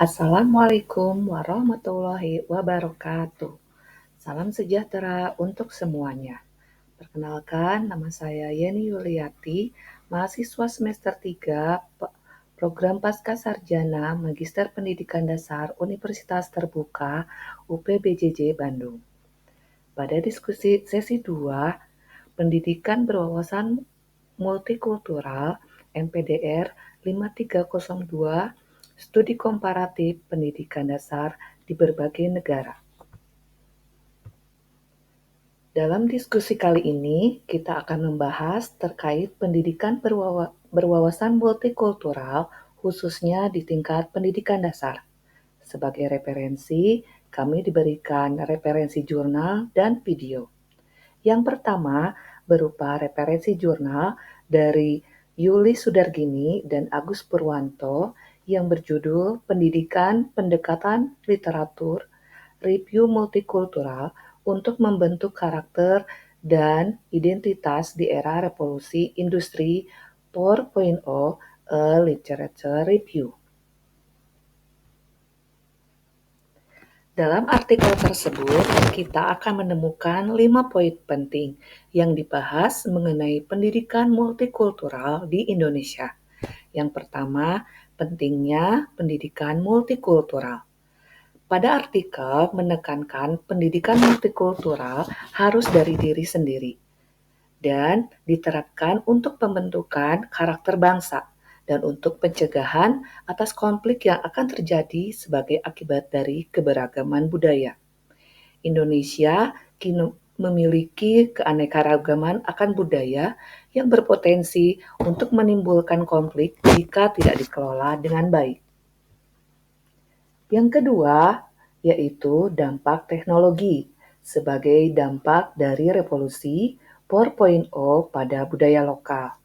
Assalamualaikum warahmatullahi wabarakatuh. Salam sejahtera untuk semuanya. Perkenalkan, nama saya Yeni Yuliati, mahasiswa semester 3 Program Pascasarjana Magister Pendidikan Dasar Universitas Terbuka UPBJJ Bandung. Pada diskusi sesi 2, Pendidikan Berwawasan Multikultural MPDR 5302, Studi Komparatif Pendidikan Dasar di berbagai negara. Dalam diskusi kali ini, kita akan membahas terkait pendidikan berwawasan multikultural, khususnya di tingkat pendidikan dasar. Sebagai referensi, kami diberikan referensi jurnal dan video. Yang pertama berupa referensi jurnal dari Yuli Sudargini dan Agus Purwanto yang berjudul Pendidikan Pendekatan Literatur Review Multikultural untuk Membentuk Karakter dan Identitas di Era Revolusi Industri 4.0, a Literature Review. Dalam artikel tersebut, kita akan menemukan 5 poin penting yang dibahas mengenai pendidikan multikultural di Indonesia. Yang pertama, pentingnya pendidikan multikultural. Pada artikel menekankan pendidikan multikultural harus dari diri sendiri dan diterapkan untuk pembentukan karakter bangsa dan untuk pencegahan atas konflik yang akan terjadi sebagai akibat dari keberagaman budaya. Indonesia kini memiliki keanekaragaman akan budaya yang berpotensi untuk menimbulkan konflik jika tidak dikelola dengan baik. Yang kedua, yaitu dampak teknologi sebagai dampak dari revolusi 4.0 pada budaya lokal.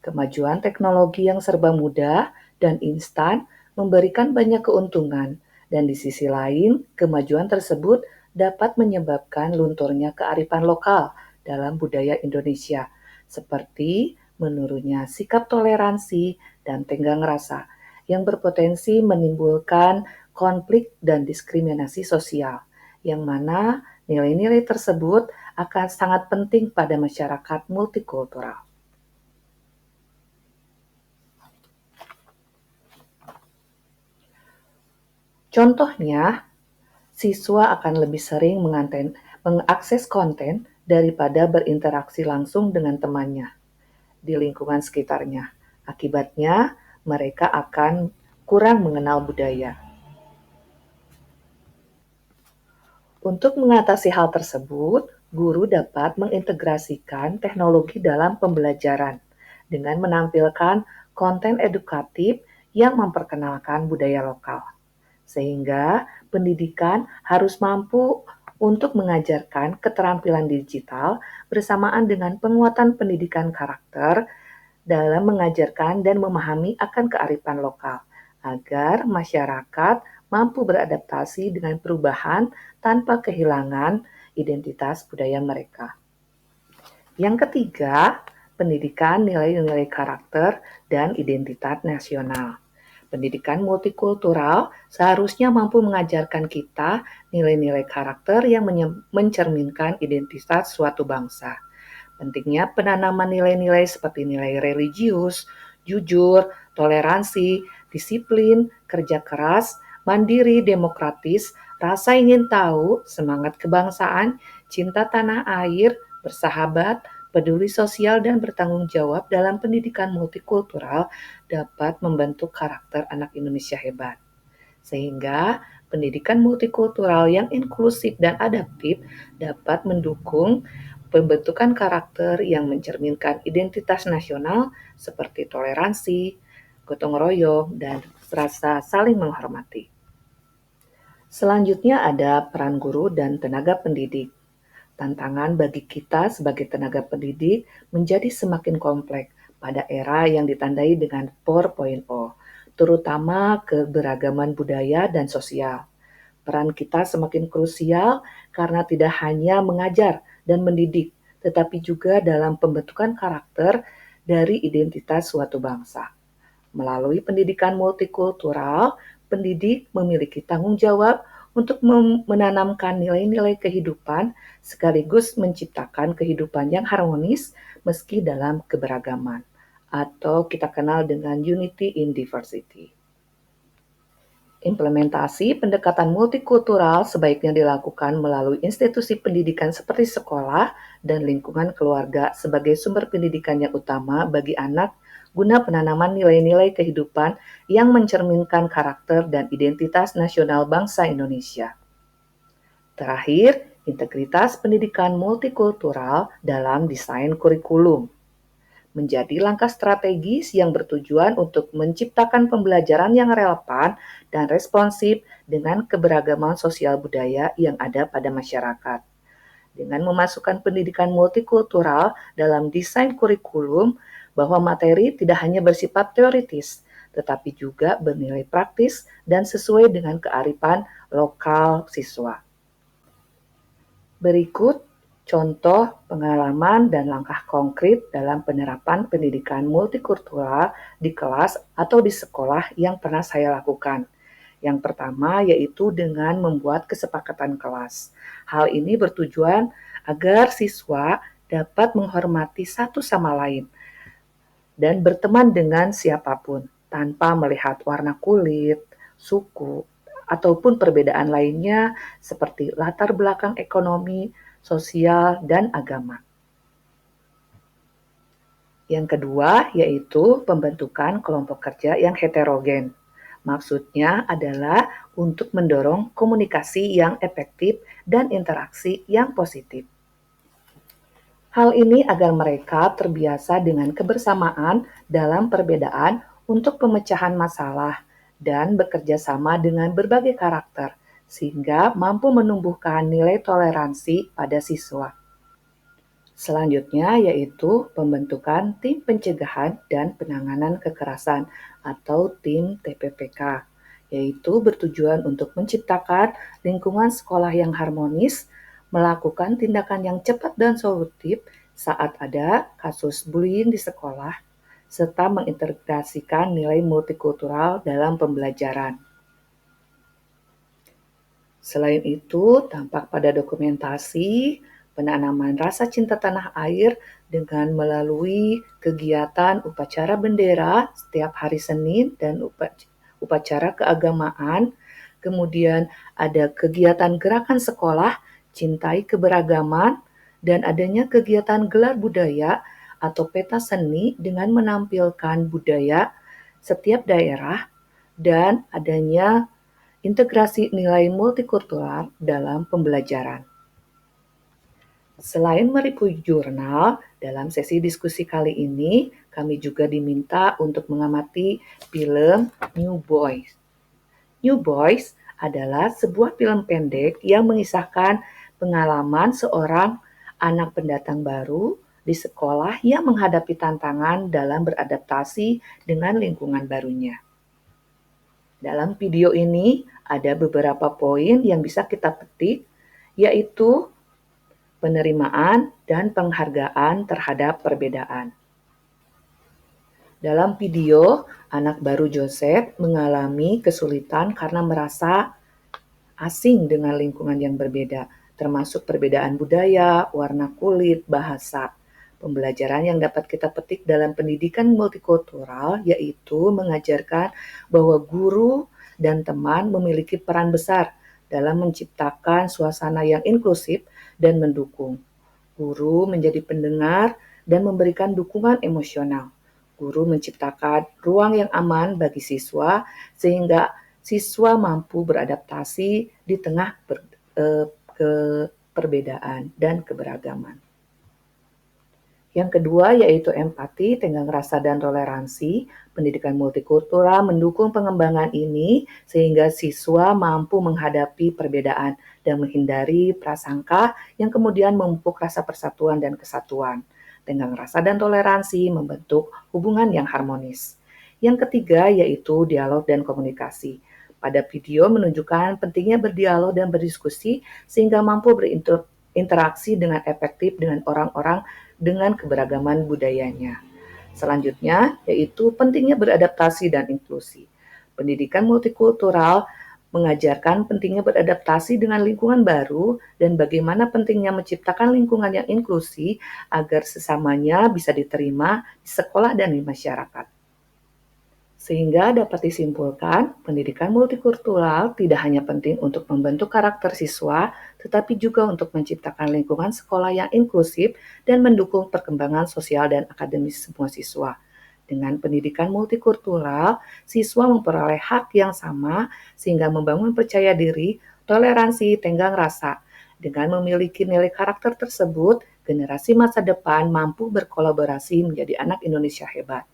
Kemajuan teknologi yang serba mudah dan instan memberikan banyak keuntungan, dan di sisi lain, kemajuan tersebut dapat menyebabkan lunturnya kearifan lokal dalam budaya Indonesia, seperti menurunnya sikap toleransi dan tenggang rasa, yang berpotensi menimbulkan konflik dan diskriminasi sosial, yang mana nilai-nilai tersebut akan sangat penting pada masyarakat multikultural. Contohnya, siswa akan lebih sering mengakses konten daripada berinteraksi langsung dengan temannya di lingkungan sekitarnya. Akibatnya, mereka akan kurang mengenal budaya. Untuk mengatasi hal tersebut, guru dapat mengintegrasikan teknologi dalam pembelajaran dengan menampilkan konten edukatif yang memperkenalkan budaya lokal. Sehingga pendidikan harus mampu untuk mengajarkan keterampilan digital bersamaan dengan penguatan pendidikan karakter dalam mengajarkan dan memahami akan kearifan lokal, agar masyarakat mampu beradaptasi dengan perubahan tanpa kehilangan identitas budaya mereka. Yang ketiga, pendidikan nilai-nilai karakter dan identitas nasional. Pendidikan multikultural seharusnya mampu mengajarkan kita nilai-nilai karakter yang mencerminkan identitas suatu bangsa. Pentingnya penanaman nilai-nilai seperti nilai religius, jujur, toleransi, disiplin, kerja keras, mandiri, demokratis, rasa ingin tahu, semangat kebangsaan, cinta tanah air, bersahabat, peduli sosial, dan bertanggung jawab dalam pendidikan multikultural dapat membentuk karakter anak Indonesia hebat. Sehingga pendidikan multikultural yang inklusif dan adaptif dapat mendukung pembentukan karakter yang mencerminkan identitas nasional seperti toleransi, gotong royong, dan rasa saling menghormati. Selanjutnya ada peran guru dan tenaga pendidik. Tantangan bagi kita sebagai tenaga pendidik menjadi semakin kompleks pada era yang ditandai dengan 4.0, terutama keberagaman budaya dan sosial. Peran kita semakin krusial karena tidak hanya mengajar dan mendidik, tetapi juga dalam pembentukan karakter dari identitas suatu bangsa. Melalui pendidikan multikultural, pendidik memiliki tanggung jawab untuk menanamkan nilai-nilai kehidupan sekaligus menciptakan kehidupan yang harmonis meski dalam keberagaman, atau kita kenal dengan unity in diversity. Implementasi pendekatan multikultural sebaiknya dilakukan melalui institusi pendidikan seperti sekolah dan lingkungan keluarga sebagai sumber pendidikan yang utama bagi anak guna penanaman nilai-nilai kehidupan yang mencerminkan karakter dan identitas nasional bangsa Indonesia. Terakhir, integritas pendidikan multikultural dalam desain kurikulum menjadi langkah strategis yang bertujuan untuk menciptakan pembelajaran yang relevan dan responsif dengan keberagaman sosial budaya yang ada pada masyarakat. Dengan memasukkan pendidikan multikultural dalam desain kurikulum, bahwa materi tidak hanya bersifat teoritis, tetapi juga bernilai praktis dan sesuai dengan kearifan lokal siswa. Berikut contoh pengalaman dan langkah konkret dalam penerapan pendidikan multikultural di kelas atau di sekolah yang pernah saya lakukan. Yang pertama yaitu dengan membuat kesepakatan kelas. Hal ini bertujuan agar siswa dapat menghormati satu sama lain dan berteman dengan siapapun tanpa melihat warna kulit, suku, ataupun perbedaan lainnya seperti latar belakang ekonomi, sosial, dan agama. Yang kedua yaitu pembentukan kelompok kerja yang heterogen. Maksudnya adalah untuk mendorong komunikasi yang efektif dan interaksi yang positif. Hal ini agar mereka terbiasa dengan kebersamaan dalam perbedaan untuk pemecahan masalah dan bekerja sama dengan berbagai karakter, sehingga mampu menumbuhkan nilai toleransi pada siswa. Selanjutnya yaitu pembentukan tim pencegahan dan penanganan kekerasan atau tim TPPK, yaitu bertujuan untuk menciptakan lingkungan sekolah yang harmonis, melakukan tindakan yang cepat dan solutif saat ada kasus bullying di sekolah, serta mengintegrasikan nilai multikultural dalam pembelajaran. Selain itu, tampak pada dokumentasi penanaman rasa cinta tanah air dengan melalui kegiatan upacara bendera setiap hari Senin dan upacara keagamaan. Kemudian ada kegiatan gerakan sekolah, cintai keberagaman, dan adanya kegiatan gelar budaya atau peta seni dengan menampilkan budaya setiap daerah dan adanya integrasi nilai multikultural dalam pembelajaran. Selain mereview jurnal, dalam sesi diskusi kali ini, kami juga diminta untuk mengamati film New Boys. New Boys adalah sebuah film pendek yang mengisahkan pengalaman seorang anak pendatang baru di sekolah yang menghadapi tantangan dalam beradaptasi dengan lingkungan barunya. Dalam video ini ada beberapa poin yang bisa kita petik, yaitu penerimaan dan penghargaan terhadap perbedaan. Dalam video, anak baru Joseph mengalami kesulitan karena merasa asing dengan lingkungan yang berbeda, termasuk perbedaan budaya, warna kulit, bahasa. Pembelajaran yang dapat kita petik dalam pendidikan multikultural yaitu mengajarkan bahwa guru dan teman memiliki peran besar dalam menciptakan suasana yang inklusif dan mendukung. Guru menjadi pendengar dan memberikan dukungan emosional. Guru menciptakan ruang yang aman bagi siswa sehingga siswa mampu beradaptasi di tengah perbedaan dan keberagaman. Yang kedua yaitu empati, tenggang rasa, dan toleransi. Pendidikan multikultural mendukung pengembangan ini sehingga siswa mampu menghadapi perbedaan dan menghindari prasangka yang kemudian memupuk rasa persatuan dan kesatuan. Tenggang rasa dan toleransi membentuk hubungan yang harmonis. Yang ketiga yaitu dialog dan komunikasi. Pada video menunjukkan pentingnya berdialog dan berdiskusi sehingga mampu berinteraksi dengan efektif dengan orang-orang dengan keberagaman budayanya. Selanjutnya, yaitu pentingnya beradaptasi dan inklusi. Pendidikan multikultural mengajarkan pentingnya beradaptasi dengan lingkungan baru dan bagaimana pentingnya menciptakan lingkungan yang inklusi agar sesamanya bisa diterima di sekolah dan di masyarakat. Sehingga dapat disimpulkan, pendidikan multikultural tidak hanya penting untuk membentuk karakter siswa, tetapi juga untuk menciptakan lingkungan sekolah yang inklusif dan mendukung perkembangan sosial dan akademis semua siswa. Dengan pendidikan multikultural, siswa memperoleh hak yang sama sehingga membangun percaya diri, toleransi, tenggang rasa. Dengan memiliki nilai karakter tersebut, generasi masa depan mampu berkolaborasi menjadi anak Indonesia hebat.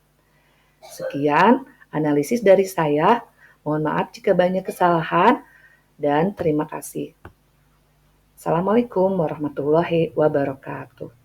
Sekian analisis dari saya. Mohon maaf jika banyak kesalahan dan terima kasih. Assalamualaikum warahmatullahi wabarakatuh.